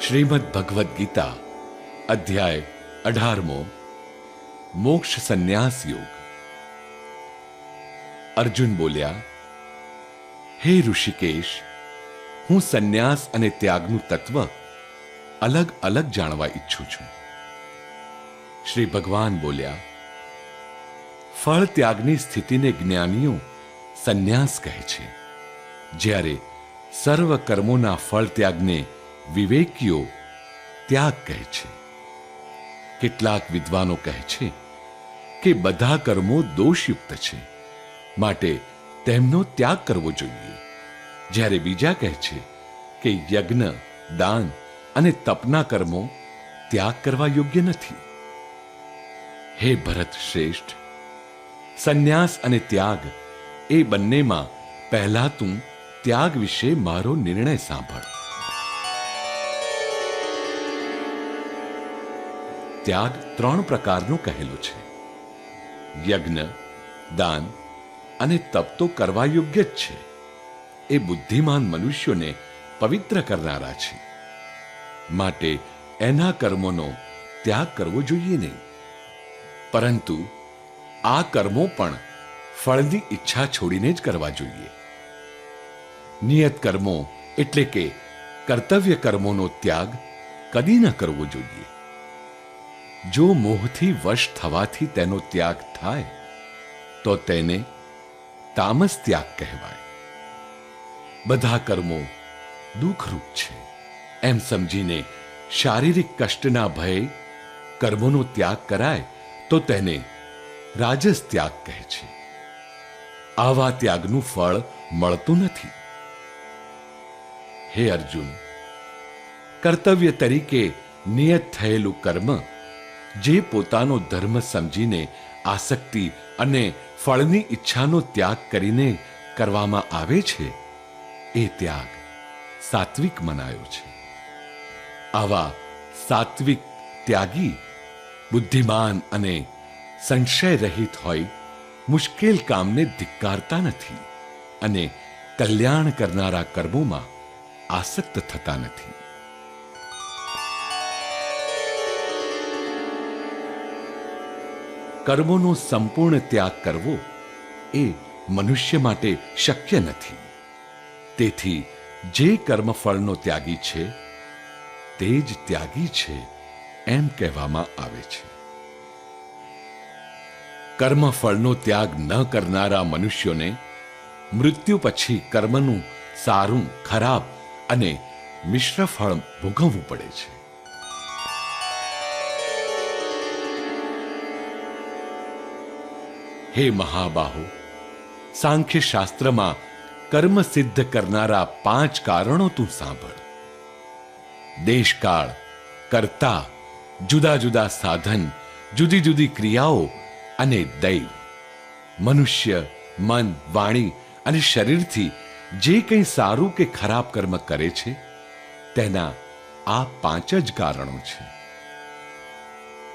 શ્રીમદ ભગવદ્ ગીતા અધ્યાય 18મો મોક્ષ સંન્યાસ યોગ। અર્જુન બોલ્યા, હે ઋષિકેશ, હું સંન્યાસ અને ત્યાગનું તત્વ અલગ અલગ જાણવા ઈચ્છું છું। શ્રી ભગવાન બોલ્યા, ફળ ત્યાગની સ્થિતિને જ્ઞાનીઓ સંન્યાસ કહે છે, જ્યારે સર્વ કર્મોના ફળ ત્યાગને વિવેકીઓ ત્યાગ કહે છે। કેટલાક વિદ્વાનો કહે છે કે બધા કર્મો દોષયુક્ત છે, માટે તેમનો ત્યાગ કરવો જોઈએ, જ્યારે બીજા કહે છે કે યજ્ઞ, દાન અને તપના કર્મો ત્યાગ કરવા યોગ્ય નથી। હે ભરત શ્રેષ્ઠ, સંન્યાસ અને ત્યાગ એ બંનેમાં પહેલા તું ત્યાગ વિશે મારો નિર્ણય સાંભળ। ત્યાગ 3 પ્રકારનો કહેલો છે। યજ્ઞ, દાન અને તપ તો કરવા યોગ્ય જ છે, એ બુદ્ધિમાન મનુષ્યોને પવિત્ર કરનારા છે, માટે એના કર્મોનો ત્યાગ કરવો જોઈએ નહીં। પરંતુ આ કર્મો પણ ફળની ઈચ્છા છોડીને જ કરવા જોઈએ। નિયત કર્મો એટલે કે કર્તવ્ય કર્મોનો ત્યાગ કદી ન કરવો જોઈએ। જો મોહથી વશ થવાથી તેનો ત્યાગ થાય તો તેને તામસ ત્યાગ કહેવાય। બધા કર્મો દુઃખરૂપ છે એમ સમજીને શારીરિક કષ્ટના ભયે કર્મોનો ત્યાગ કરાય તો તેને રાજસ ત્યાગ કહે છે। આવા ત્યાગનું ફળ મળતું નથી। હે અર્જુન, કર્તવ્ય તરીકે નિયત થયેલું કર્મ જે પોતાનો ધર્મ સમજીને આસક્તિ અને ફળની ઈચ્છાનો ત્યાગ કરીને કરવામાં આવે છે, એ ત્યાગ સાત્વિક મનાયો છે। આવા સાત્વિક ત્યાગી બુદ્ધિમાન અને સંશય રહિત હોય મુશ્કેલ કામને ધિક્કારતા નથી અને કલ્યાણ કરનારા કર્મોમાં આસક્ત થતા નથી। કર્મોનો સંપૂર્ણ ત્યાગ કરવો એ મનુષ્ય માટે શક્ય નથી। તેથી જે કર્મફળનો ત્યાગી છે તે જ ત્યાગી છે એમ કહેવામાં આવે છે। કર્મફળનો ત્યાગ ન કરનારા મનુષ્યોને મૃત્યુ પછી કર્મનું સારું, ખરાબ અને મિશ્ર ફળ ભોગવવું પડે છે। હે મહાબાહો, સાંખ્ય શાસ્ત્રમાં કર્મ સિદ્ધ કરનારા 5 કારણો તું સાંભળ। દેશકાળ, કર્તા, જુદા જુદા સાધન, જુદી જુદી ક્રિયાઓ અને દૈવ। મનુષ્ય મન, વાણી અને શરીરથી જે કંઈ સારું કે ખરાબ કર્મ કરે છે તેના આ 5 જ કારણો છે।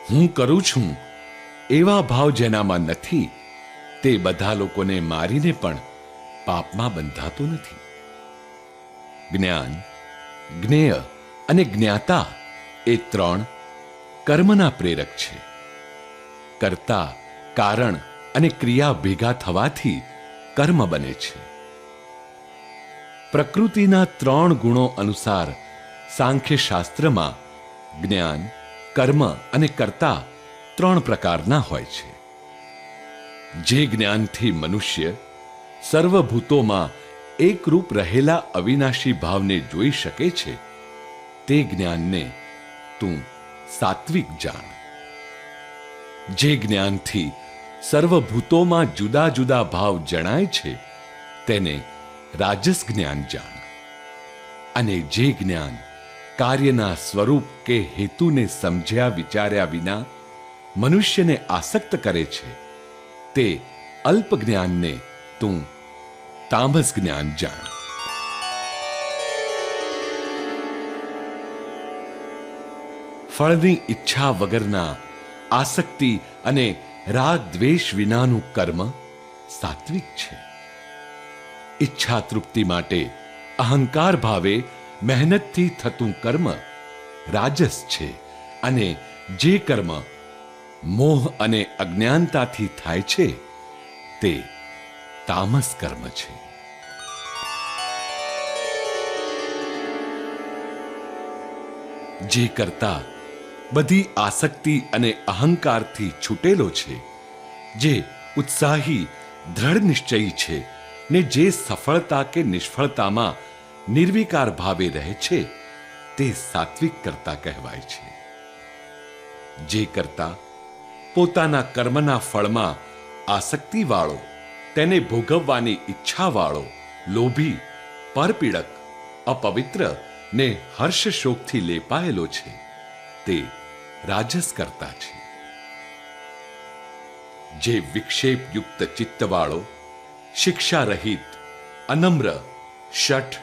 હું કરું છું એવા ભાવ જેનામાં નથી તે બધા લોકોને મારીને પણ પાપમાં બંધાતો નથી। જ્ઞાન, જ્ઞેય અને જ્ઞાતા એ 3 કર્મના પ્રેરક છે। કર્તા, કારણ અને ક્રિયા ભેગા થવાથી કર્મ બને છે। પ્રકૃતિના 3 ગુણો અનુસાર સાંખ્ય શાસ્ત્રમાં જ્ઞાન, કર્મ અને કર્તા 3 પ્રકારના હોય છે। જે જ્ઞાનથી મનુષ્ય સર્વભૂતોમાં એકરૂપ રહેલા અવિનાશી ભાવને જોઈ શકે છે તે જ્ઞાનને તું સાત્વિક જાણ। જે જ્ઞાનથી સર્વભૂતોમાં જુદા જુદા ભાવ જણાય છે તેને રાજસ જ્ઞાન જાણ। અને જે જ્ઞાન કાર્યના સ્વરૂપ કે હેતુને સમજ્યા વિચાર્યા વિના મનુષ્યને આસક્ત કરે છે તે અલ્પ જ્ઞાનને તું તામસ જ્ઞાન જાણ। ફળની ઈચ્છા વગરના આસક્તિ અને રાગ દ્વેષ વિનાનું કર્મ સાત્વિક છે। ઈચ્છા તૃપ્તિ માટે અહંકાર ભાવે મહેનતથી થતું કર્મ રાજસ છે અને જે કર્મ મોહ અને અજ્ઞાનતાથી થાય છે તે તામસ કર્મ છે. જે કરતા બધી આસક્તિ અને અહંકારથી છૂટેલો છે, જે ઉત્સાહી દ્રઢ નિશ્ચયી છે ને જે સફળતા કે નિષ્ફળતામાં નિર્વિકાર ભાવે રહે છે તે સાત્વિક કર્તા કહેવાય છે. જે કરતા પોતાના કર્મના ફળમાં આસક્તિ વાળો, તેને ભોગવવાની ઈચ્છા વાળો, લોભી, પરપીડક, અપવિત્ર ને હર્ષ શોકથી લેપાયેલો છે તે રાજસ કરતા છે. જે વિક્ષેપયુક્ત ચિત્તવાળો, શિક્ષા રહિત, અનમ્ર, શઠ,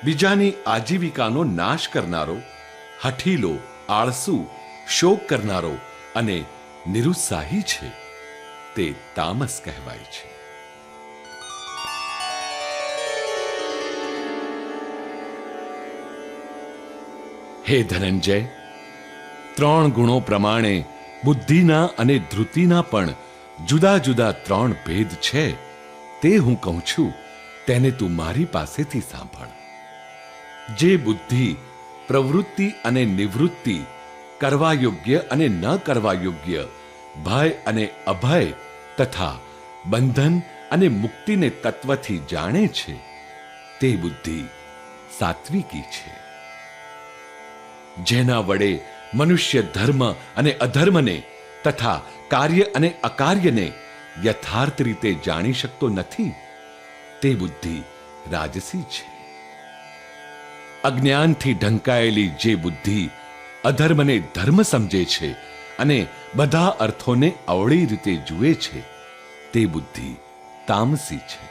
બીજાની આજીવિકાનો નાશ કરનારો, હઠીલો, આળસુ, શોક કરનારો અને નિરુત્સાહી છે તે તામસ કહેવાય છે. હે ધનંજય, 3 ગુણો પ્રમાણે બુદ્ધિના અને ધૃતિના પણ જુદા જુદા 3 ભેદ છે તે હું કહું છું, તેને તું મારી પાસેથી સાંભળ. જે બુદ્ધિ પ્રવૃત્તિ અને નિવૃત્તિ, કરવા યોગ્ય અને ન કરવા યોગ્ય, ભય અને અભય તથા બંધન અને મુક્તિને તત્વથી જાણે છે તે બુદ્ધિ સાત્વિકી છે. જેના વડે મનુષ્ય ધર્મ અને અધર્મને તથા કાર્ય અને અકાર્યને યથાર્થ રીતે જાણી શકતો નથી તે બુદ્ધિ રાજસી છે. અજ્ઞાનથી ઢંકાયેલી જે બુદ્ધિ અધર્મને ધર્મ સમજે છે અને બધા અર્થોને અવળી રીતે જુએ છે તે બુદ્ધિ તામસી છે.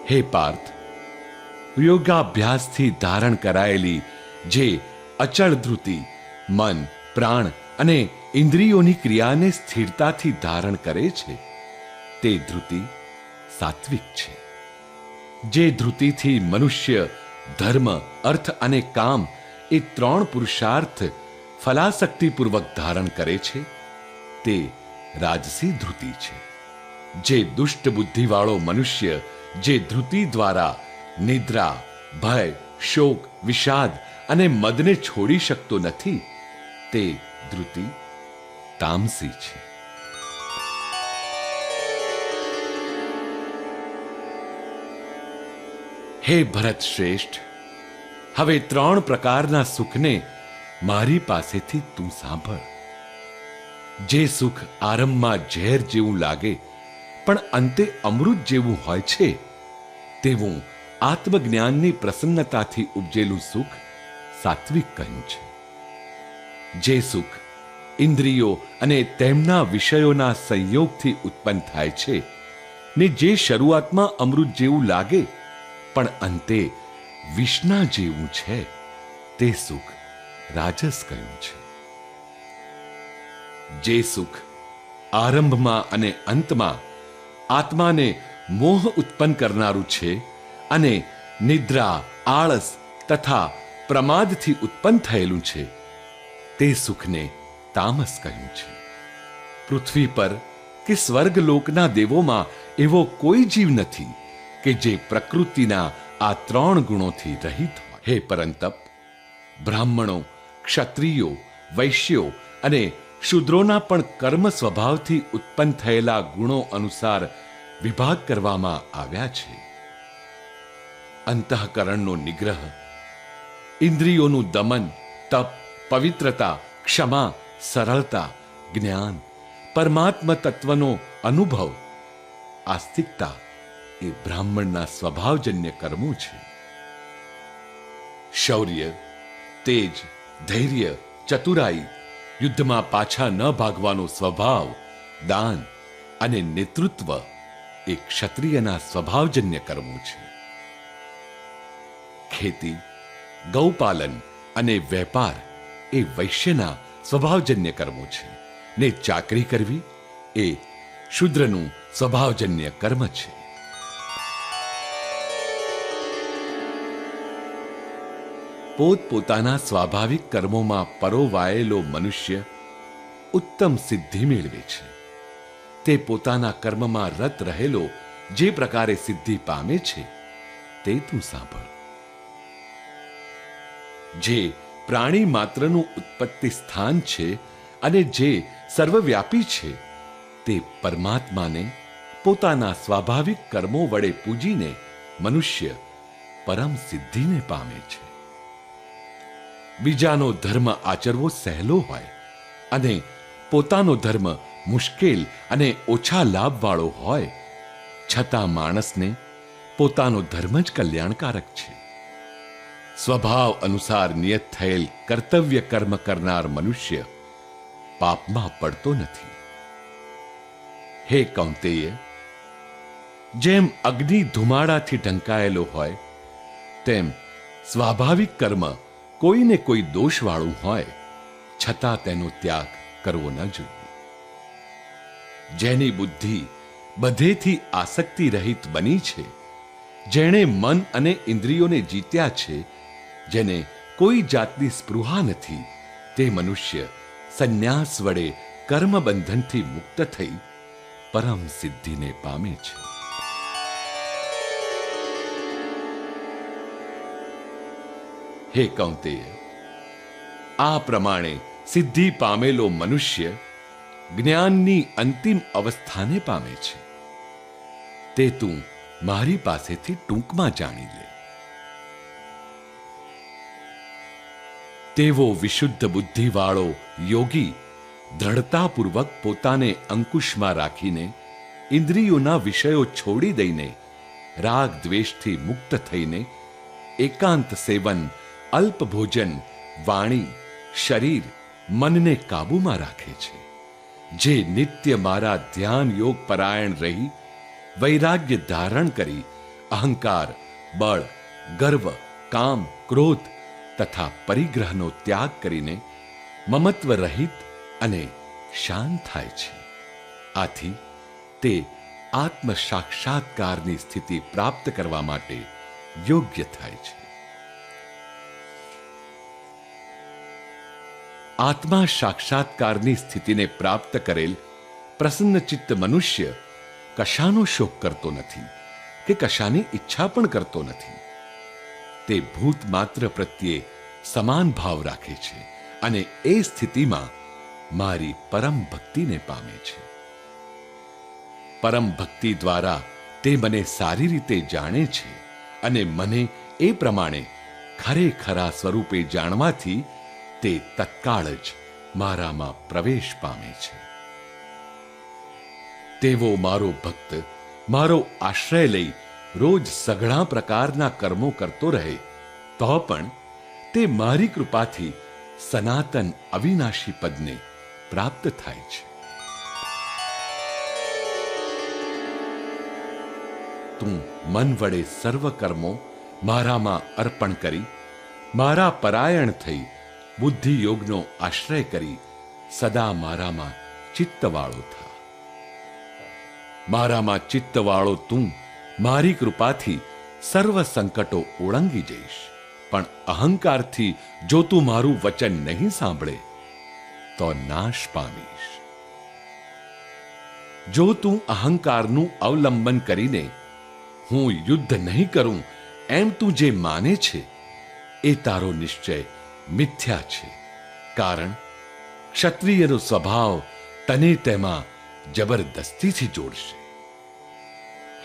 હે પાર્થ, યોગાભ્યાસથી ધારણ કરાયેલી જે અચળ ધૃતિ, મન, પ્રાણ અને ઇન્દ્રિયોની ક્રિયાને સ્થિરતાથી ધારણ કરે છે તે ધૃતિ સાત્વિક છે. જે ધૃતિથી મનુષ્ય ધર્મ, અર્થ અને કામ એ 3 પુરુષાર્થ ફલાસક્તિપૂર્વક ધારણ કરે છે તે રાજસી ધૃતિ છે. જે દુષ્ટ બુદ્ધિવાળો મનુષ્ય જે ધૃતિ દ્વારા નિદ્રા, ભય, શોક, વિષાદ અને મદને છોડી શકતો નથી તે ધૃતિ તામસી છે. હે ભરત શ્રેષ્ઠ, હવે 3 પ્રકારના સુખને મારી પાસેથી તું સાંભળ. જે સુખ આરંભમાં ઝેર જેવું લાગે પણ અંતે અમૃત જેવું હોય છે તેવું આત્મજ્ઞાનની પ્રસન્નતાથી ઉપજેલું સુખ સાત્વિક કહ્યું છે. જે સુખ ઇન્દ્રિયો અને તેમના વિષયોના સંયોગથી ઉત્પન્ન થાય છે ને જે શરૂઆતમાં અમૃત જેવું લાગે પણ અંતે વિષના જેવું છે તે સુખ રાજસ કહ્યું છે. જે સુખ આરંભમાં અને અંતમાં આત્માને મોહ ઉત્પન્ન કરનારું છે અને નિદ્રા, આળસ તથા પ્રમાદથી ઉત્પન્ન થયેલું છે તે સુખને તામસ કહ્યું છે. પૃથ્વી પર કે સ્વર્ગલોકના દેવોમાં એવો કોઈ જીવ નથી કે જે પ્રકૃતિના આ 3 ગુણોથી રહિત હોય. હે પરંતપ, બ્રાહ્મણો, ક્ષત્રિયો, વૈશ્યો અને શૂદ્રોના પણ કર્મ સ્વભાવથી ઉત્પન્ન થયેલા ગુણો અનુસાર વિભાગ કરવામાં આવ્યા છે. અંતઃકરણનો નિગ્રહ, ઇન્દ્રિયોનું દમન, તપ, પવિત્રતા, ક્ષમા, સરળતા, જ્ઞાન, પરમાત્મ તત્વનો અનુભવ, આસ્તિકતા એ બ્રાહ્મણના સ્વભાવજન્ય કર્મો છે. શૌર્ય, તેજ, ધૈર્ય, ચતુરાઈ, યુદ્ધમાં પાછા ન ભાગવાનો સ્વભાવ, દાન અને નેતૃત્વ એ ક્ષત્રિયના સ્વભાવજન્ય કર્મો છે. ખેતી, ગૌપાલન અને વેપાર એ વૈશ્યના સ્વભાવજન્ય કર્મો છે ને ચાકરી કરવી એ શૂદ્રનું સ્વભાવજન્ય કર્મ છે. પોતપોતાના સ્વાભાવિક કર્મોમાં પરોવાયેલો મનુષ્ય ઉત્તમ સિદ્ધિ મેળવે છે. તે પોતાના કર્મમાં રત રહેલો જે પ્રકારે સિદ્ધિ પામે છે તે તું સાંભળ. જે પ્રાણી માત્રનું ઉત્પત્તિ સ્થાન છે અને જે સર્વવ્યાપી છે તે પરમાત્માને પોતાના સ્વાભાવિક કર્મો વડે પૂજીને મનુષ્ય પરમ સિદ્ધિને પામે છે. બીજાનો ધર્મ આચરવો સહેલો હોય અને પોતાનો ધર્મ મુશ્કેલ અને ઓછા લાભવાળો હોય, છતાં માણસને પોતાનો ધર્મ જ કલ્યાણકારક છે. સ્વભાવ અનુસાર નિયત થયેલ કર્તવ્ય કર્મ કરનાર મનુષ્ય પાપમાં પડતો નથી. હે કૌંતેય, જેમ અગ્નિ ધુમાડાથી ઢંકાયેલો હોય તેમ સ્વાભાવિક કર્મ કોઈને કોઈ દોષવાળું હોય, છતાં તેનો ત્યાગ કરવો ન જોઈએ. જેની બુદ્ધિ બધેથી આસક્તિ રહિત બની છે, જેણે મન અને ઇન્દ્રિયોને જીત્યા છે, જેને કોઈ જાતની સ્પૃહા નથી, તે મનુષ્ય સંન્યાસ વડે કર્મબંધનથી મુક્ત થઈ પરમ સિદ્ધિને પામે છે. હે કૌંતેય, આ પ્રમાણે સિદ્ધિ પામેલો મનુષ્ય જ્ઞાનની અંતિમ અવસ્થાને પામે છે. તે તું મારી પાસેથી ટૂંકમાં જાણી લે. તેવો વિશુદ્ધ બુદ્ધિવાળો યોગી દ્રઢતાપૂર્વક પોતાને અંકુશમાં રાખીને ઇન્દ્રિયોના વિષયો છોડી દઈને રાગ દ્વેષથી મુક્ત થઈને એકાંત સેવન, અલ્પ ભોજન, વાણી, શરીર, મનને કાબૂમાં રાખે છે. જે નિત્ય મારા ધ્યાન યોગ પરાયણ રહી વૈરાગ્ય ધારણ કરી અહંકાર, બળ, ગર્વ, કામ, ક્રોધ તથા પરિગ્રહનો ત્યાગ કરીને મમત્વ રહિત અને શાંત થાય છે. આથી તે આત્મ સાક્ષાત્કારની સ્થિતિ પ્રાપ્ત કરવા માટે યોગ્ય થાય છે. આત્મા સાક્ષાત્કારની સ્થિતિને પ્રાપ્ત કરેલ પ્રસન્નચિત્ત મનુષ્ય કશાનો શોક કરતો નથી કે કશાની ઈચ્છા પણ કરતો નથી. તે ભૂત માત્ર પ્રત્યે સમાન ભાવ રાખે છે અને એ સ્થિતિમાં મારી પરમ ભક્તિને પામે છે. પરમ ભક્તિ દ્વારા તે મને સારી રીતે જાણે છે અને મને એ પ્રમાણે ખરેખરા સ્વરૂપે જાણવાથી તે તત્કાળ જ મારામાં પ્રવેશ પામે છે. તેવો મારો ભક્ત મારો આશ્રય લઈ રોજ સઘળા પ્રકારના કર્મો કરતો રહે તો પણ તે મારી કૃપાથી સનાતન અવિનાશી પદને પ્રાપ્ત થાય છે. તું મન વડે સર્વ કર્મો મારામાં અર્પણ કરી મારા પરાયણ થઈ બુદ્ધિ યોગનો આશ્રય કરી સદા મારામાં ચિત્તવાળો થા. મારામાં ચિત્તવાળો તું મારી કૃપાથી સર્વ સંકટો ઓળંગી જઈશ. પણ અહંકારથી જો તું મારું વચન નહીં સાંભળે તો નાશ પામીશ. જો તું અહંકારનું અવલંબન કરીને હું યુદ્ધ નહીં કરું એમ તું જે માને છે એ તારો નિશ્ચય મિથ્યા છે. કારણ ક્ષત્રિયનો સ્વભાવ તને તેમાં જબરદસ્તીથી જોડશે.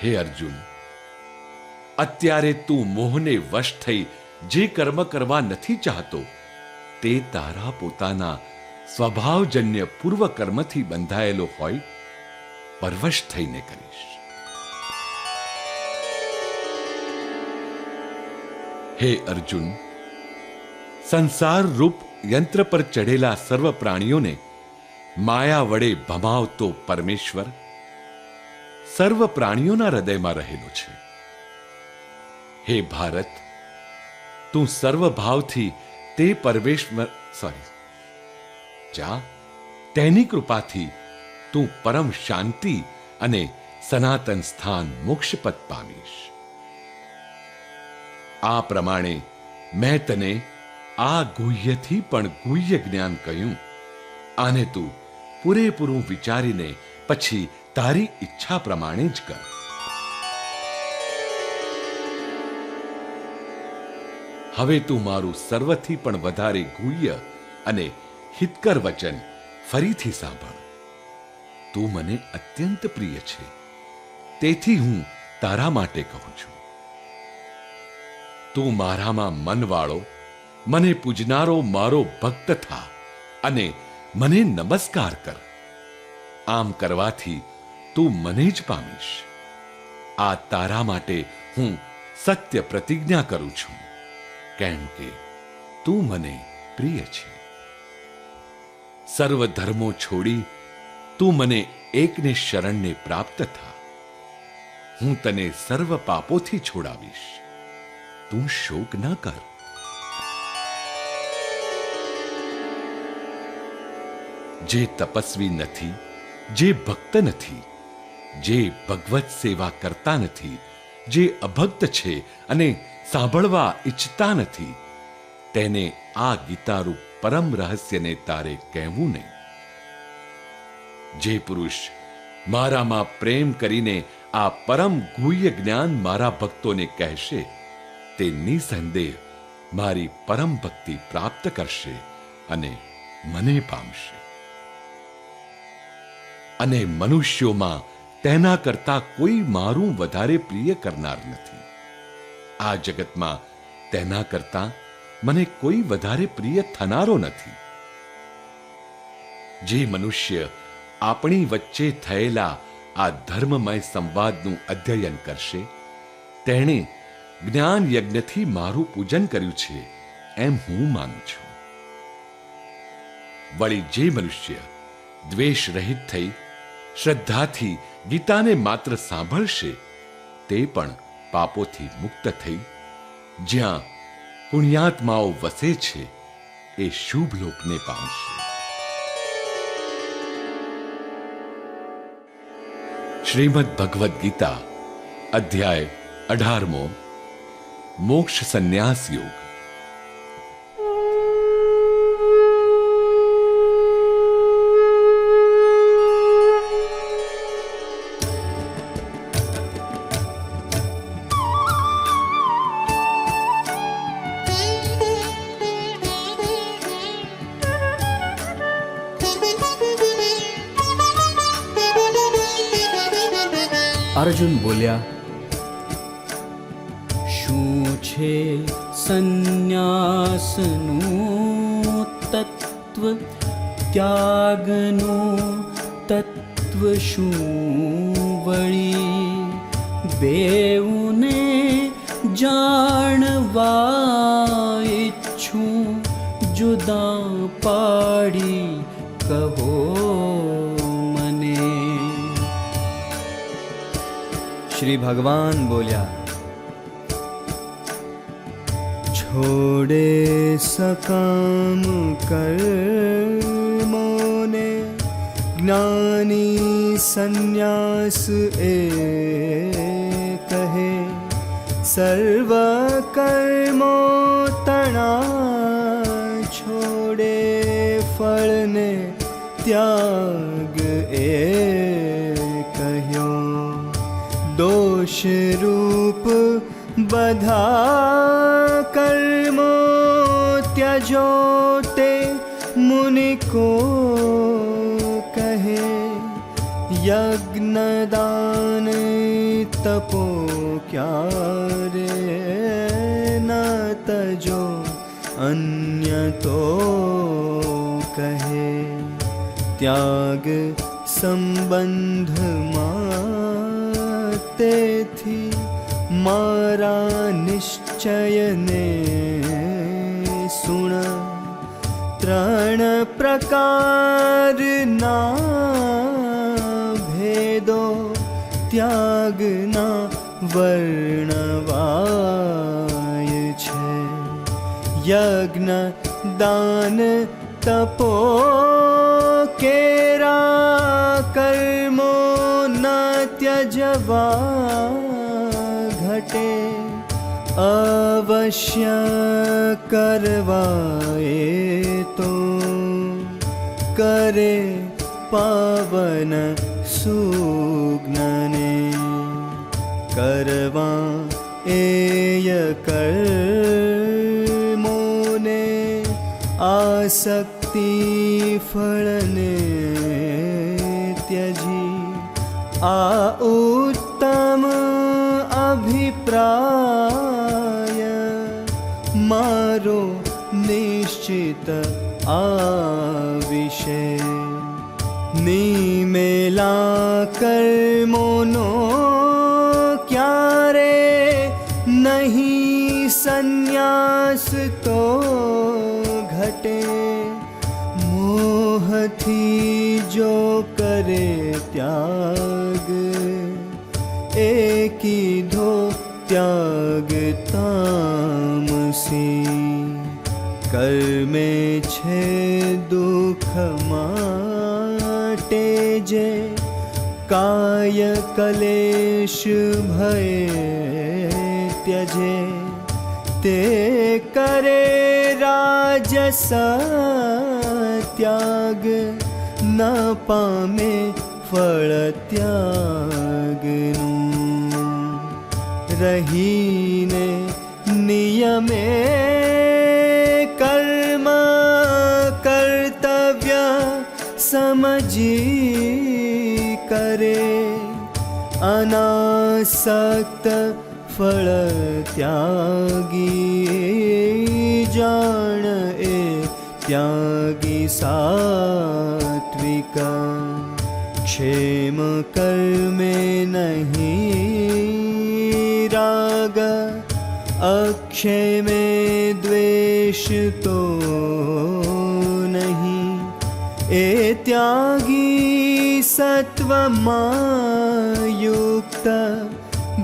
હે અર્જુન, અત્યારે તું મોહને વશ થઈ જે કર્મ કરવા નથી ચાહતો તે તારા પોતાના સ્વભાવજન્ય પૂર્વ કર્મથી બંધાયેલો હોય પરવશ થઈને કરીશ. હે અર્જુન, સંસાર રૂપ યંત્ર પર ચઢેલા સર્વ પ્રાણીઓને માયા વડે ભમાવતો પરમેશ્વર સર્વ પ્રાણીઓના હૃદયમાં રહેલો છે. હે ભારત, તું સર્વ ભાવથી તે પરમેશ્વર તેની કૃપાથી તું પરમ શાંતિ અને સનાતન સ્થાન મોક્ષપદ પામીશ. આ પ્રમાણે મેં તને આ ગુહ્યથી પણ ગુહ્ય જ્ઞાન કહ્યું. આને તું પૂરેપૂરું વિચારીને પછી તારી ઈચ્છા પ્રમાણે જ કર. હવે તું મારું સર્વથી પણ વધારે ગુહ્ય અને હિતકર વચન ફરીથી સાંભળ. તું મને અત્યંત પ્રિય છે, તેથી હું તારા માટે કહું છું. તું મારામાં મનવાળો, મને પૂજનારો મારો ભક્ત થા અને મને નમસ્કાર કર. આમ કરવાથી તું મને જ પામીશ. આ તારા માટે હું સત્ય પ્રતિજ્ઞા કરું છું, કેમ કે તું મને પ્રિય છે. સર્વ ધર્મો છોડી તું મને એકને શરણને પ્રાપ્ત થા. હું તને સર્વ પાપોથી છોડાવીશ. તું શોક ન કર. જે તપસ્વી નથી, જે ભક્ત નથી, જે ભગવત સેવા કરતા નથી, જે અભક્ત છે અને સાંભળવા ઈચ્છતા નથી, તેને આ ગીતારૂપ પરમ રહસ્યને તારે કહેવું નહીં. જે પુરુષ મારામાં પ્રેમ કરીને આ પરમ ગુહ્ય જ્ઞાન મારા ભક્તોને કહેશે, તે નિસંદેહ મારી પરમ ભક્તિ પ્રાપ્ત કરશે અને મને પામશે. અને મનુષ્યોમાં તેના કરતા કોઈ મારું વધારે પ્રિય કરનાર નથી. આ જગતમાં તેના કરતા મને કોઈ વધારે પ્રિય થનારો નથી. જે મનુષ્ય આપણી વચ્ચે થયેલા આ ધર્મમય સંવાદનું અધ્યયન કરશે, તેણે જ્ઞાન યજ્ઞથી મારું પૂજન કર્યું છે એમ હું માનું છું. વળી જે મનુષ્ય દ્વેષ રહિત થઈ શ્રદ્ધાથી ગીતાને માત્ર સાંભળશે, તે પણ પાપોથી મુક્ત થઈ જ્યાં પુણ્યાત્માઓ વસે છે એ શુભ લોકને પામશે. શ્રીમદ ભગવદ્ ગીતા અધ્યાય 18મો મોક્ષ સંન્યાસ યોગ. અર્જુન બોલ્યા, શું છે સંન્યાસનું તત્વ, ત્યાગનું તત્વ શું વળી? બેઉને જાણવા ઈચ્છું, જુદા પાડી કહો મને. શ્રી ભગવાન બોલ્યા, છોડે સકામ કર્મોને, જ્ઞાની સંન્યાસ એ કહે. સર્વ કર્મો તણા છોડે, ફળને ત્યાગ એ કહ્યો. દોષ રૂપ બધા કર્મો ત્યજો, તે મુનિ કો કહે. યજ્ઞ દાન તપો ક્યારે ન તજો, અન્ય તો કહે. ત્યાગ સંબંધમાં તેથી મારા નિશ્ચયને સુણ. ત્રણ પ્રકારના ભેદો ત્યાગના વર્ણવાય છે. યજ્ઞ દાન તપો કેરા કર્મો ન ત્યજવા ઘટે. અવશ્ય કરવાય તો કરે પાવન સુજ્ઞને કરવા એય કર્મોને આસક્તિ ફળને ત્યજી આ ઉત્તમ અભિપ્રાય મારો નિશ્ચિત આ વિશે નિમેલા કર્મોનો ક્યારે નહીં સંન્યાસ તો ઘટે મોહથી જો કરે ત્યાગ એ કીધો ત્યાગ તામસી કર્મે છે દુઃખ માટે જે કાય કલેશ ભય ત્યજે તે કરે રાજસ ત્યાગ ન પામે ફળ ત્યાગનું રહીને નિયમે કર્મ કર્તવ્ય સમજી કરે અનાસક્ત ફળ ત્યાગી જાણ એ ત્યાગી સાત્વિક ક્ષેમ કર્મે નહીં રાગ અક્ષેમે દ્વેષ તો નહીં એ ત્યાગી સત્વમાં યુક્ત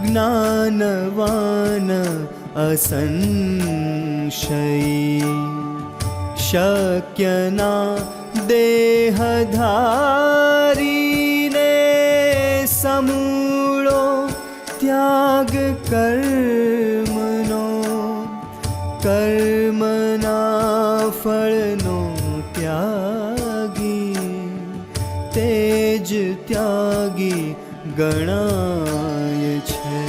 જ્ઞાનવાન અસંશયી શક્યના દેહધારીને સમૂળો ત્યાગ કર્મનો કર્મના ફળનો ત્યાગી તેજ ત્યાગી ગણાય છે.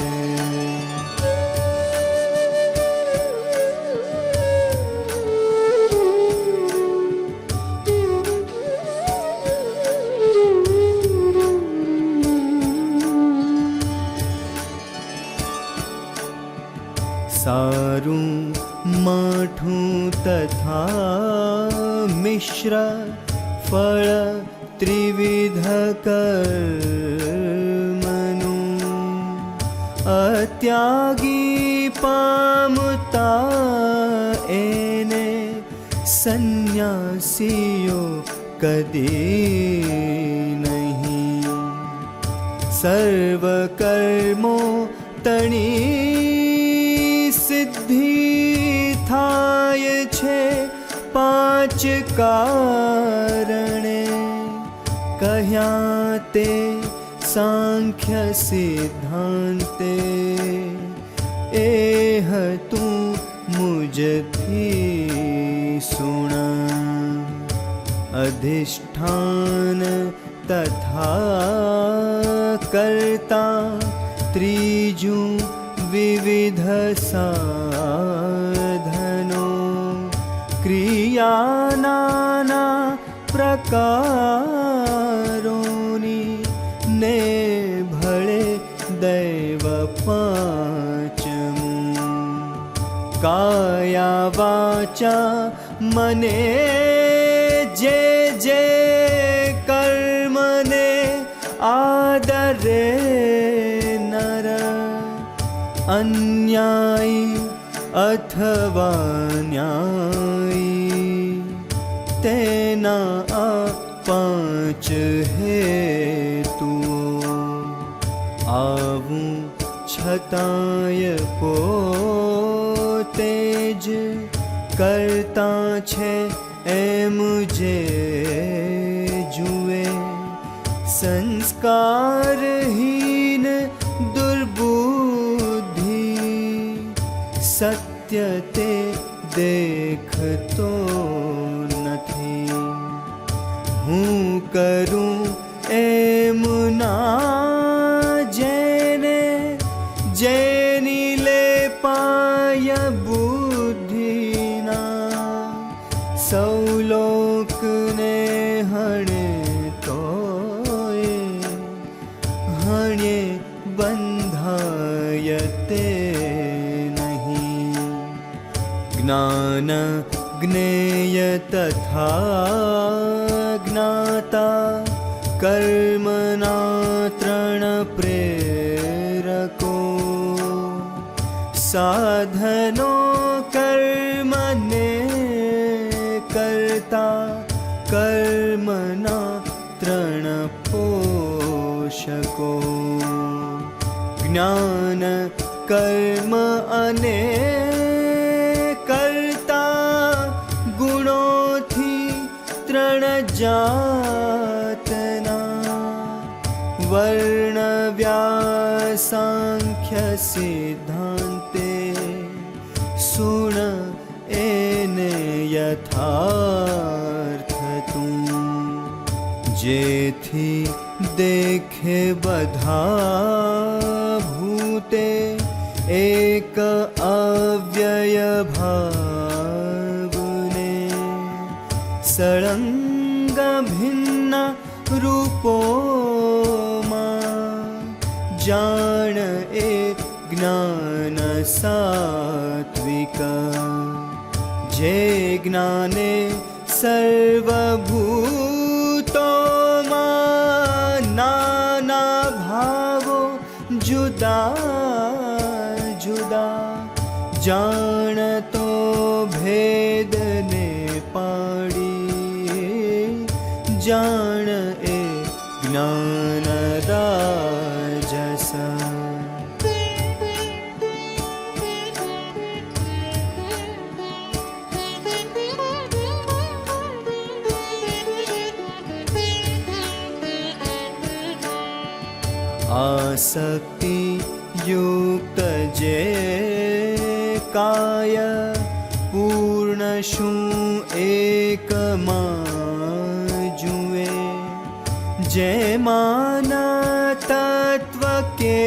સારું માઠું તથા મિશ્ર ફળ ત્રિવિધ કર્મનું અત્યાગી પામતા એને સંન્યાસીઓ કદી નહીં. સર્વ કર્મો તણી સિદ્ધિ થાય છે પાંચ કારણે કહ્યા તે સાંખ્ય સિદ્ધાંતે એ હતું મુજથી સુણ અધિષ્ઠાન તથા કરતા ત્રીજું વિવિધ સાધનો ક્રિયા નાના પ્રકારોની ને ભળે દૈવ પાંચમું કાયા વાચા મને જે જે કર્મને આદરે નર અન્યાયી અથવા ન્યાયી તેના આ પાંચ હેતુઓ આવું છતાંય પોતે જ કરતા છે એમ જે જુએ સંસ્કારહીન દુર્બુદ્ધિ સત્ય તે દેખતો નથી. હું કરું એમ ના જેને, જેની લે પાય બુદ્ધિના, સૌ લોકને હણે તોય હણે બંધાય તે નહીં. જ્ઞાન જ્ઞેય તથા જ્ઞાતા કર્મના ત્રણ પ્રેરકો, સાધનો કર્મને કરતા કર્મના ત્રણ પોષકો. જ્ઞાન કર્મ અને કરતા ગુણોથી ત્રણ જાતના, વર્ણ વ્યાસાંખ્ય સિદ્ધાંતે સુણ એને યથાર્થ તું. જેથી દેખે બધા ભૂતે એક અવ્યય ભાવને, સળંગ ભિન્ન રૂપોમાં જાણ એ જ્ઞાન સાત્વિક. જે જ્ઞાને સર્વભૂતોમાં નાના ભાવો જુદા જુદા, જાણતો ભેદને પાડી, જાણ એ જ્ઞાન રાજસ. આસક્તિ યુક્ત જે કાય પૂર્ણ શું એકમાં જુએ, જેમાં તત્વ કે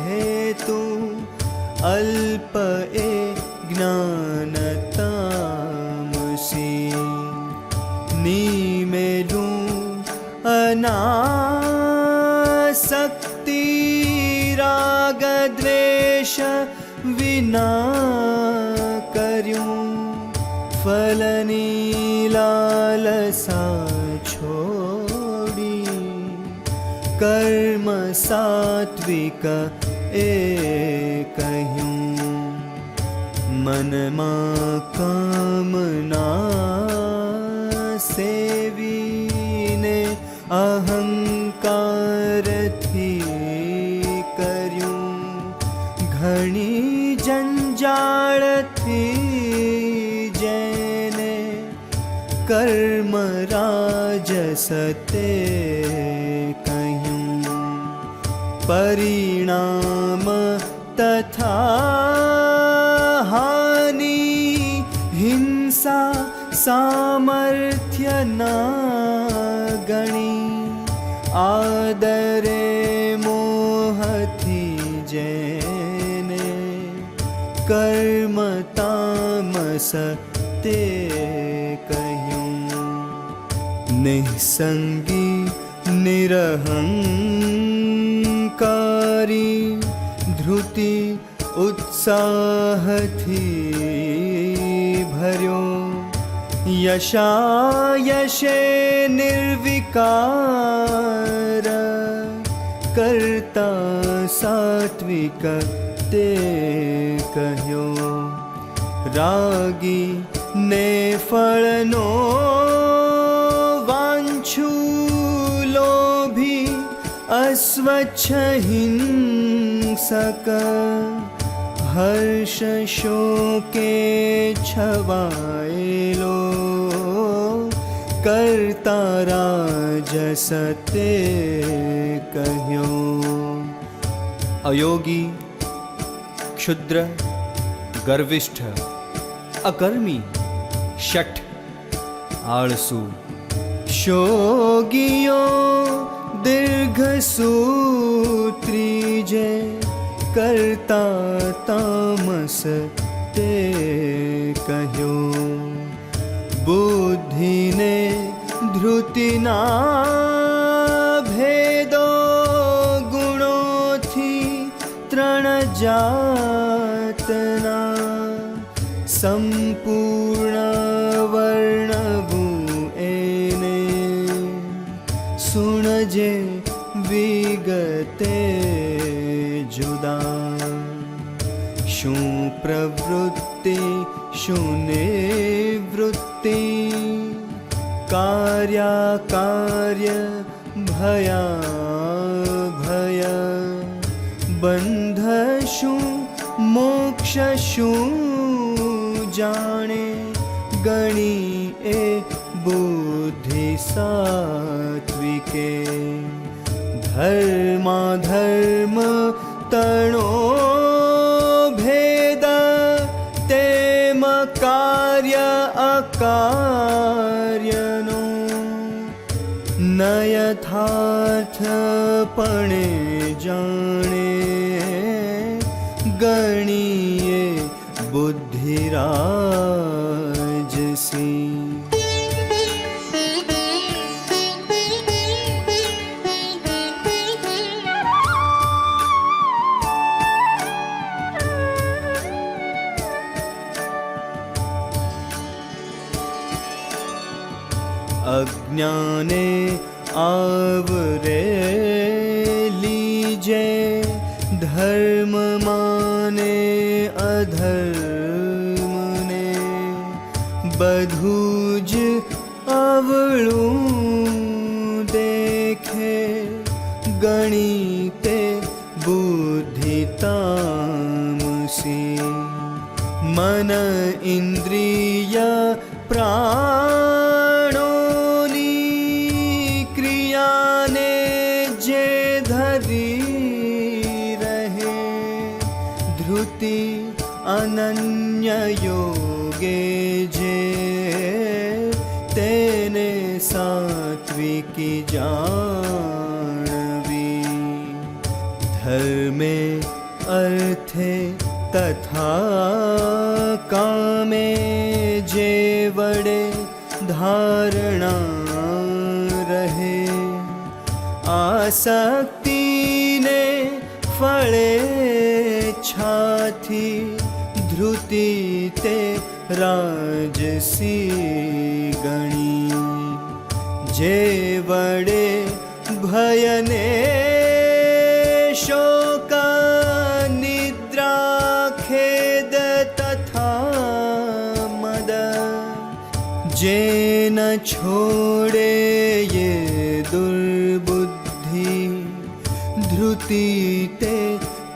હેતુ અલ્પ એ જ્ઞાન તામસી. નિમેલું અનાસક્તિ રાગ દ્વેષ વિના કર્યું, ફલની લાલસા છોડી, કર્મ સાત્વિક એ કહ્યું. મનમાં કામના સેવીને અહંકારથી કર્યું, ઘણી જંજાળથી જેને કર્મ રાજસ તે કહ્યું. પરિણામ તથા હાનિ હિંસા સામર્થ્ય ના ગણી, આદરે મોહથી જેને કર્મ તામસ તે કહ્યું. નિસંગી નિરહંકારી ધૃતિ ઉત્સાહથી ભર્યો, યશાયશે નિર્વિકાર કરતા સાત્વિક તે કહ્યો. રાગી ને ફળનો વાંછુ લોભી અસ્વચ્છ હિંસક, હર્ષ શોકે છવાયેલો કરતા રાજસ તે કહ્યો. અયોગી, ક્ષુદ્ર, ગર્વિષ્ઠ, અકર્મી, શઠ, આળસુ, શોગીયો, દીર્ઘસૂત્રી જે કરતા તામસ તે કહ્યો. બુદ્ધિને ધૃતિના ભેદો ગુણોથી ત્રણ જાતના સંપૂર્ણ વર્ણવું એને સુણજે વિગતે જુદા. શું પ્રવૃત્તિ શું નિવૃત્તિ, કાર્યાકાર્ય ભયાભય, બંધ શું મોક્ષ શું જાણે, ગણી એ બુદ્ધિ સાત્વિકે. ધર્માધર્મ તણો ભેદ, તેમ કાર્ય અકાર્યનો ન યથાર્થપણે જાણે, ગણીએ બુદ્ધિરાજસી. અજ્ઞાને આવરેલી જે ધર્મ માને અધર્મને, બધું જ અવળું દેખે, ગણી તે બુદ્ધિ તામસી. મન ઇન્દ્રિય પ્રાણોની ક્રિયાને જે ધરી રહે, ધૃતિ અનન્ય યોગે જે તેને સાત્વિકી જાણવી. ધર્મે અર્થે તથા કામે જે વડે ધારણા રહે, આસક્તિને ફળે છાથી, ધૃતિ તે રાજસી ગણી. જે વડે ભયને શોક નિદ્રા ખેદ તથા મદ, જે ન છોડે યે દુર્બુદ્ધિ, ધૃતિ તે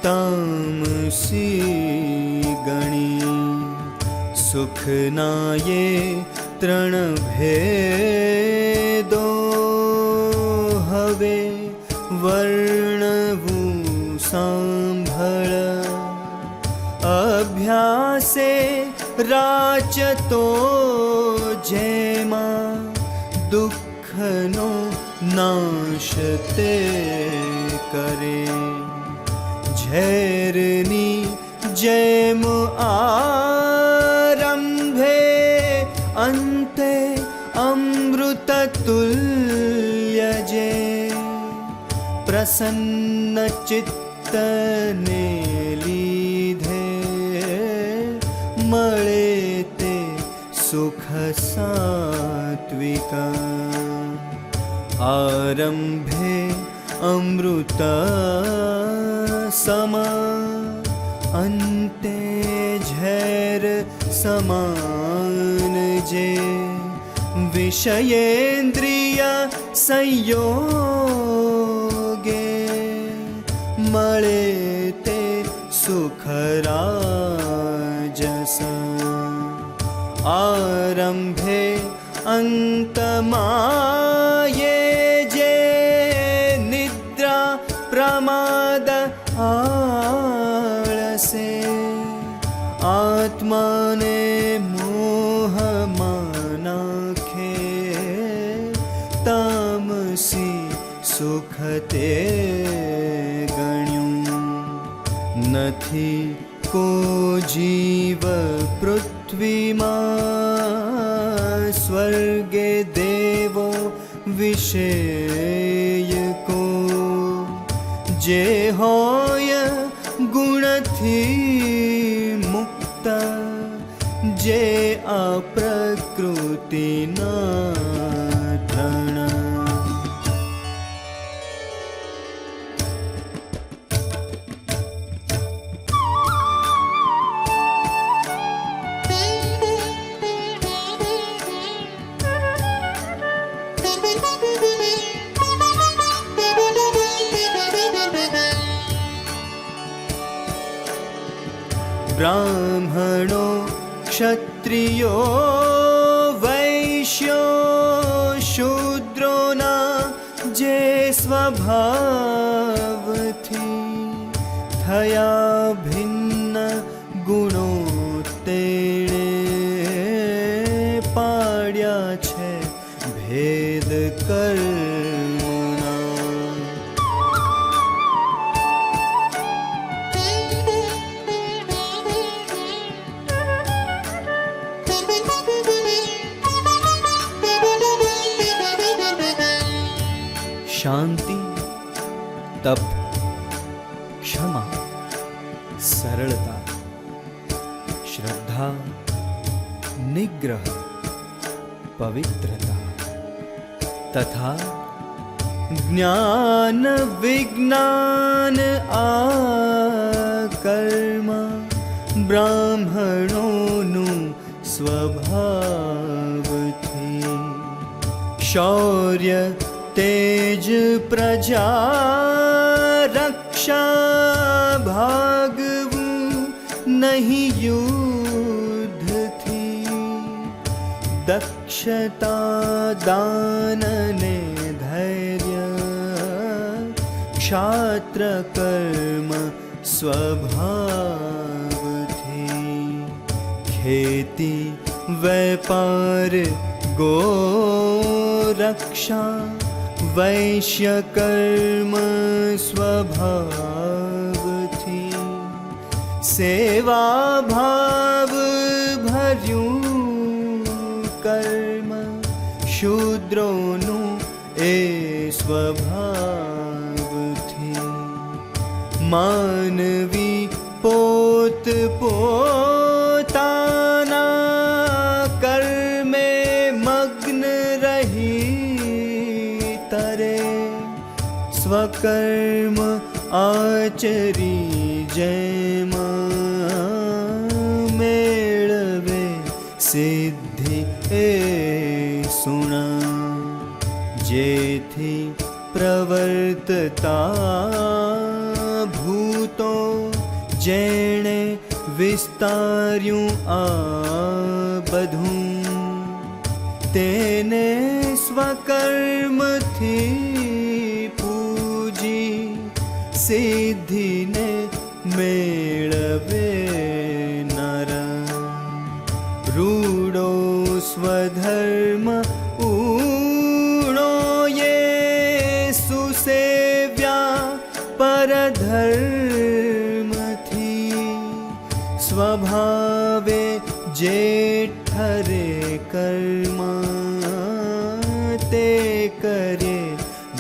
તામસી ગણી. સુખના યે ત્રણ ભેદો હવે વર્ણવું સાંભળ, અભ્યાસે રાચતો જેમાં દુઃખનો નાશ તે કરે. ઝેરની જેમ આરંભે અંતે અમૃત તુલ્ય જે, પ્રસન્ન ચિત્તને લીધે મળે તે સુખ સાત્વિકા. આરંભે અમૃત સમા, અંતે ઝેર સમાન જે, વિષયેન્દ્રિય સંયોગે મળે તે સુખ રાજસ. આરંભે અંતમાં યે જે નિદ્રા પ્રમાદ આળસે, આત્માને મોહમાં નાખે, તામસી સુખ તે ગણ્યું. નથી કો જીવ પૃથ્વીમાં, સ્વર્ગે દેવો વિષય કો. જે હોય ગુણથી મુક્ત, જે આ પ્રકૃતિના ધણ. બ્રાહ્મણો ક્ષત્રિયો વૈશ્યો શૂદ્રોના જે સ્વભાવથી થયા ભિન્ન ગુણો, તેણે પાડ્યા છે ભેદ કર્મના. શાંતિ, તપ, ક્ષમા, સરળતા, શ્રદ્ધા, નિગ્રહ, પવિત્રતા તથા જ્ઞાન વિજ્ઞાન આ કર્મ બ્રાહ્મણોનું સ્વભાવથી. શૌર્ય, તેજ, પ્રજા રક્ષા, ભાગવું નહીં યુદ્ધથી. દક્ષતા, દાન ને ધૈર્ય, ક્ષાત્ર કર્મ સ્વભાવથી. ખેતી, વેપાર, ગોરક્ષા, વૈશ્ય કર્મ સ્વભાવથી. સેવા ભાવ ભર્યું કર્મ શૂદ્રોનું એ સ્વભાવથી. માનવી પોત પોતાના કર્મે મગ્ન રહી તરે. સ્વકર્મ આચરી જેમ મેળવે સિદ્ધિ એ સુણા. જેથી પ્રવર્તતા ભૂતો જેણે વિસ્તાર્યું આ બધું, તેને સ્વકર્મથી પૂજી સિદ્ધિને મેળવે નર. રૂડો સ્વધર્મ ઊણો યે સુસેવ્યા પરધર્મથી. સ્વભાવે જે ઠરે કર્મ તે કરે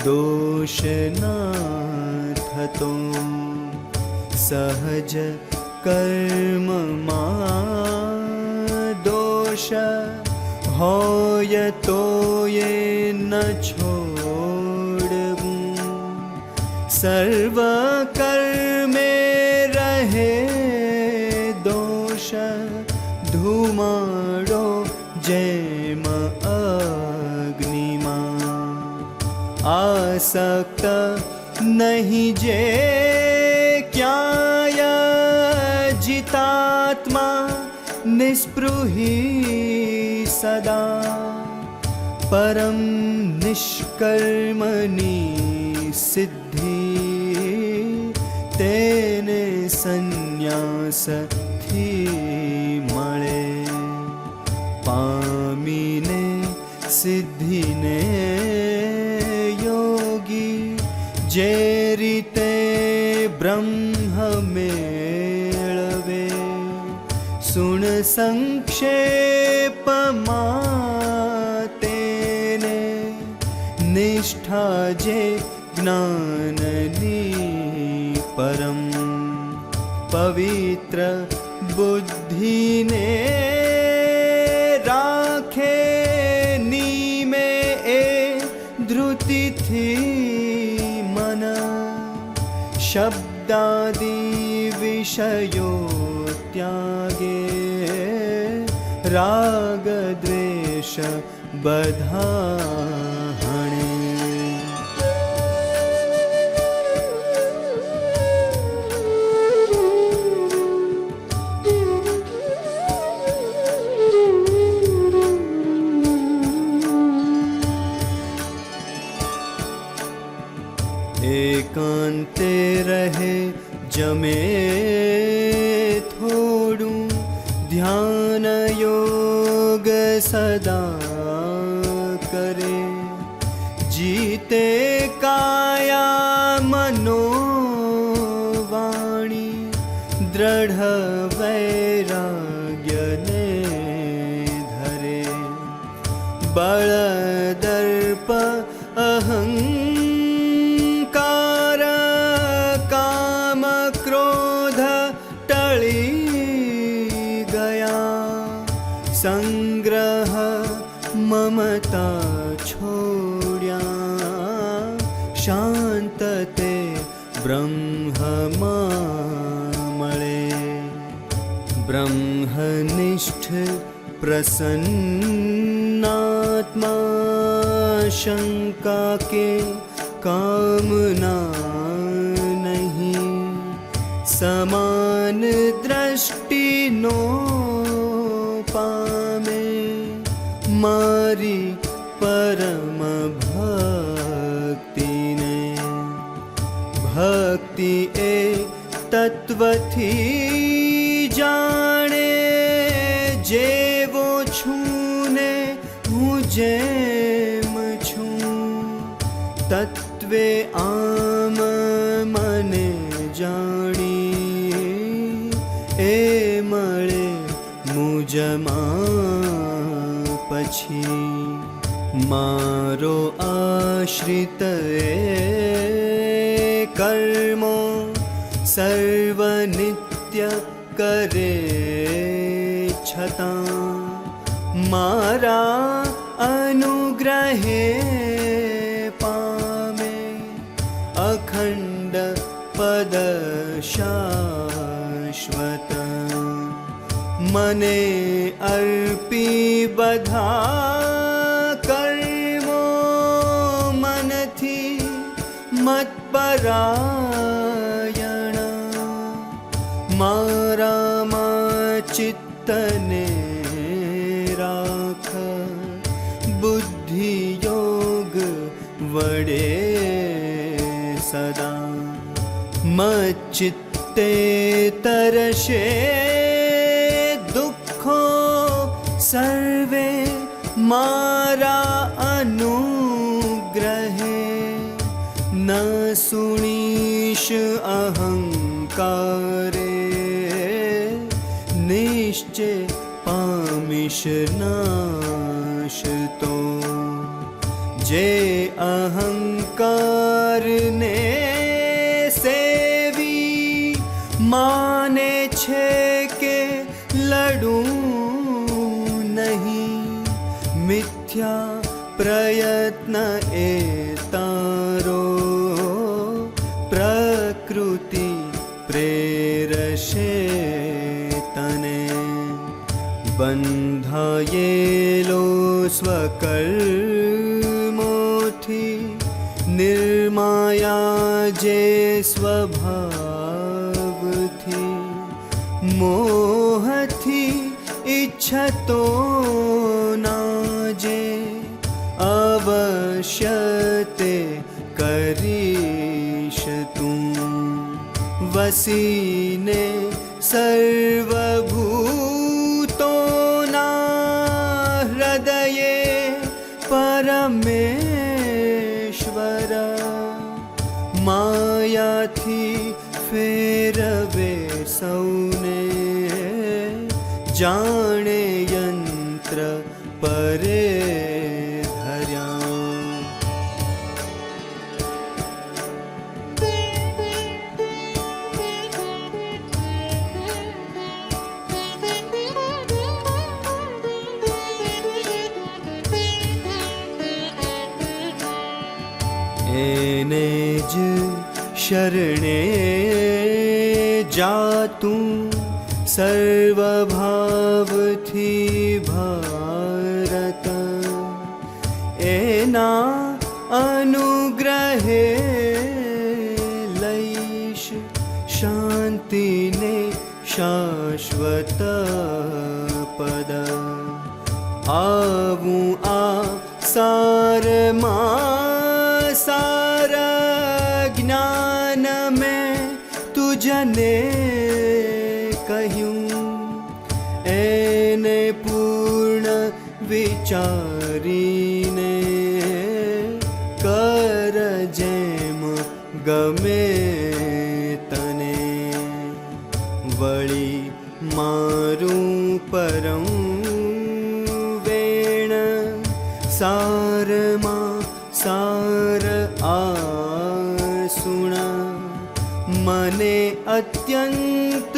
દોષ ના થતો. સહજ કર્મમાં દોષ હોય તો એ ન છોડવું. સર્વ કર્મે રહે દોષ, ધુમાડો જેમ અગ્નિમાં. આસક્ત નહીં જે ક્યાંય, જિતાત્મા નિસ્પૃહી સદા. પરમ નિષ્કર્મની સિદ્ધિ તેને સંન્યાસથી રીતે બ્રહ્મ મેળવે, સુણ સંક્ષેપમાં તેને નિષ્ઠા જે જ્ઞાનની પરમ, પવિત્ર બુદ્ધિને રાખે નીમે એ ધૃતિથી મન, શબ્દાદિ વિષયો ત્યાગે, રાગ દ્વેષ બધા હણે. એકાંતે રહે જમે થોડું, ધ્યાન યોગ સદા કરે, જીતે કાયા મનો વાણી, દ્રઢ વૈરાગ્યને ધરે, બળ દર્પ અહંકાર કામ ક્રોધ ટળી ગયા, સંગ્રહ મમતા છોડ્યા, શાંત તે બ્રહ્મમાં મળે, બ્રહ્મનિષ્ઠ પ્રસન્નાત્મા, શંકા કે કામના નહીં, સમાન દ્રષ્ટિનો પામે, મારી પરમ ભક્તિને. ભક્તિ એ તત્વથી જાણે, જેવો છું ને હું જેમ છું, તત્વે આમ મને જાણી, એ મળે મુજમાં પછી. મારો આશ્રિત એ કર્મો સર્વ નિત્ય કરે છતાં, મારા અનુગ્રહે પામે, અખંડ પદ શાશ્વત. મને અર્પી બધા કર્મો મનથી મત્પરાયણ, મારામાં ચિત્તને રાખ, બુદ્ધિ યોગ વડે સદા. મચ્ચિત્તે તરશે દુઃખો સર્વે, મારા અનુગ્રહે, ન સુણીશ અહંકારે, નિશ્ચય પામીશ નાશ તો. જે અહંકારને સેવી, માને છે કે લડું નહીં, મિથ્યા પ્રયત્ન એ તારો, પ્રકૃતિ પ્રેરશે તને. બંધાયેલો સ્વકર્મોથી, નિર્માયા જે સ્વભાવથી, મોહથી ઈચ્છતો ના જે, અવશ્ય તે કરીશ તું. વસીને સર્વભૂતોના હૃદયે પરમેશ્વર, માયા માયાથી ફેરવે સૌને, જાણે યંત્ર પરે ધર્યા. એને જ શરણે જાતું સર્વભાવથી ભારત, એના અનુગ્રહે લઈશ શાંતિને શાશ્વત પદ. આવું આ સારમાં સારા જ્ઞાન મેં તુજને કહ્યું, એને પૂર્ણ વિચારીને કર જેમ ગમે તને. વળી મારું પરમ વેણ સારમાં સાર આસુણ, મને અત્યંત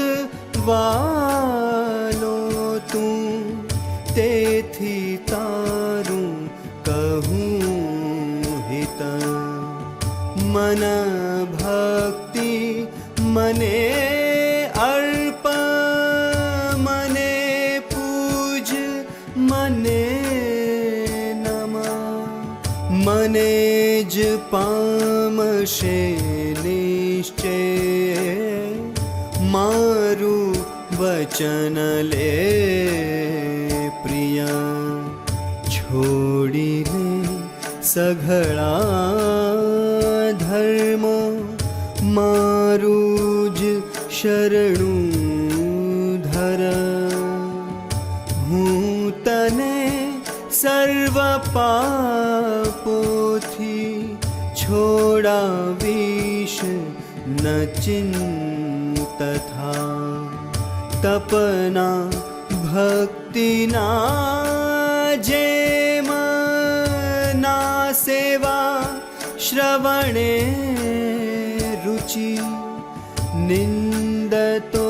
વાલો તું, તેથી તારું કહું હિત. મન ભક્તિ મને અર્પ, મને પૂજ, મને નમ. મને જ પામશે નિશ્ચય, મારું વચન લે પ્રિય. છોડીને સઘળા ધર્મો, મારું જ શરણું ધર. હું તને સર્વ પાપોથી છોડાવીશ ન ચિંત થા. તપના ભક્તિના જેમ ના સેવા શ્રવણે રુચિ, નિંદતો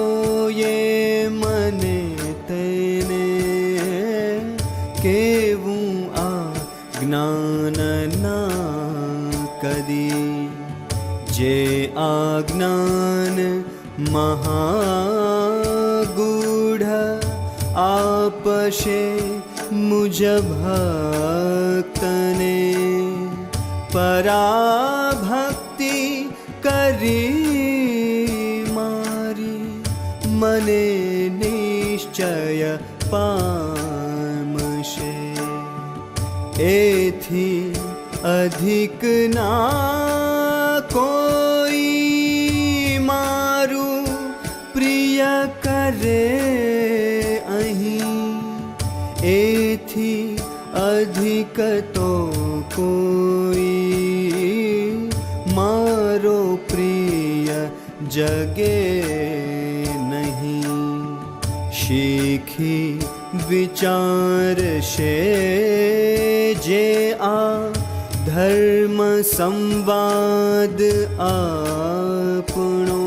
યે મને તેને કેવું આ જ્ઞાન ના કદી. જે આ જ્ઞાન મહાગૂઢ આપશે મુજ ભક્તને, પરાભક્તિ કરી મારી મને નિશ્ચય પામશે. એથી અધિક ના કોઈ મારું પ્રિય કરે અહીં, એથી અધિક તો કોઈ મારો પ્રિય જગે નહીં. શીખી વિચારશે જે આ ધર્મ સંવાદ આપણો,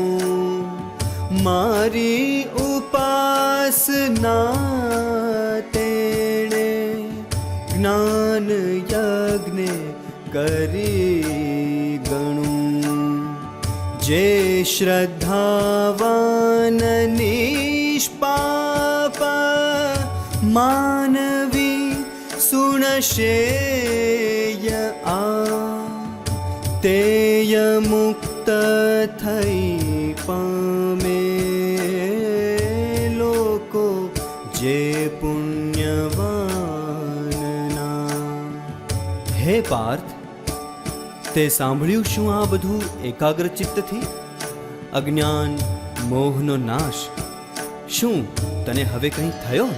મારી ઉપાસના તેણે જ્ઞાન યજ્ઞ કરી ગણું. જે શ્રદ્ધાવાન નિષ્પાપ માનવી સુણશે આ, તેય મુક્ત થઈ પામે લોકો જે પુણ્યવાનના. હે પાર્થ, તે સાંભળ્યું શું આ બધું એકાગ્ર ચિત્તથી? અજ્ઞાન મોહનો નાશ. શું તને હવે કંઈ થયો?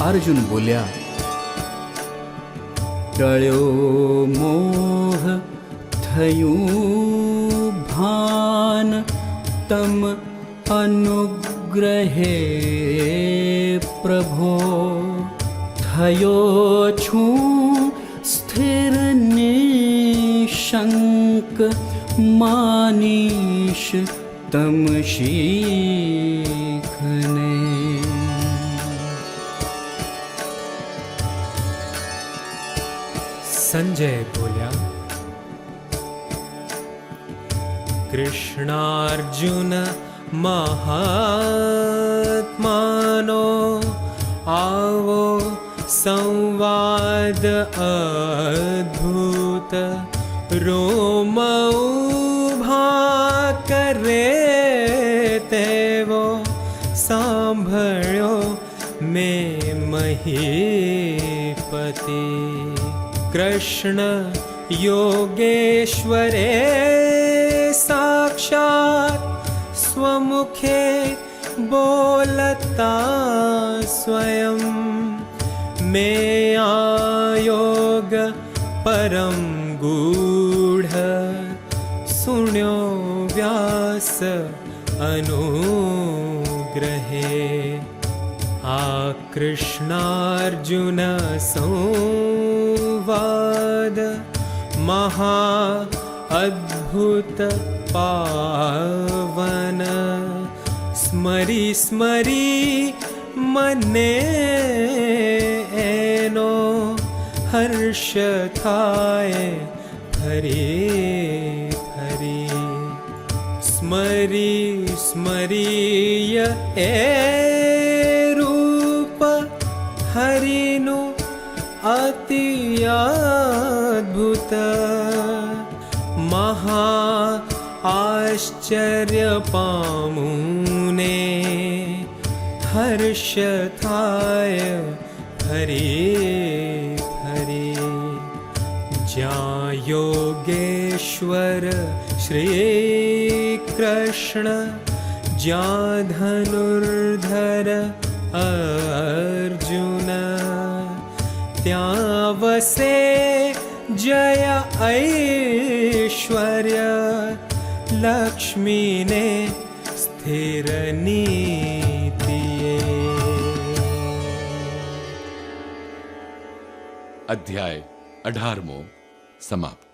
અર્જુન બોલ્યા, ટળ્યો મોહ થયું ભાન, તમ અનુગ્રહે પ્રભો, થયો છું સ્થિર નિશંક, માનીશ તમ શીખને. સંજય બોલ્યા, કૃષ્ણાર્જુન મહાત્માનો, આવો સંવાદ અદ્ભુત, રોમ ઊભા કરે તેવો, સાંભળ્યો મેં મહીપતિ. કૃષ્ણ યોગેશ્વરે સાક્ષાત, સ્વમુખે બોલતા સ્વયં, મેં આયોગ પરમ ગૂઢ, સુણ્યો વ્યાસ અનુગ્રહે. આ કૃષ્ણાર્જુન સંવાદ, મહા અદ્ભુત પાવન, સ્મરી સ્મરી મને એનો હર્ષ થાય ફરી ફરી. સ્મરી સ્મરીય એ રૂપ, હરિનું અતિ અદ્ભુત, મહા આશ્ચર્ય પામુને, હર્ષ થાય ફરી ફરી. જ્યાં યોગેશ્વર શ્રી કૃષ્ણ, જ્યાં ધનુર્ધર અર્જુન, ત્યાં વસે જય ઐશ્વર્ય, લક્ષ્મીને સ્થિર નીતિએ. અધ્યાય 18મો સમાપ્ત.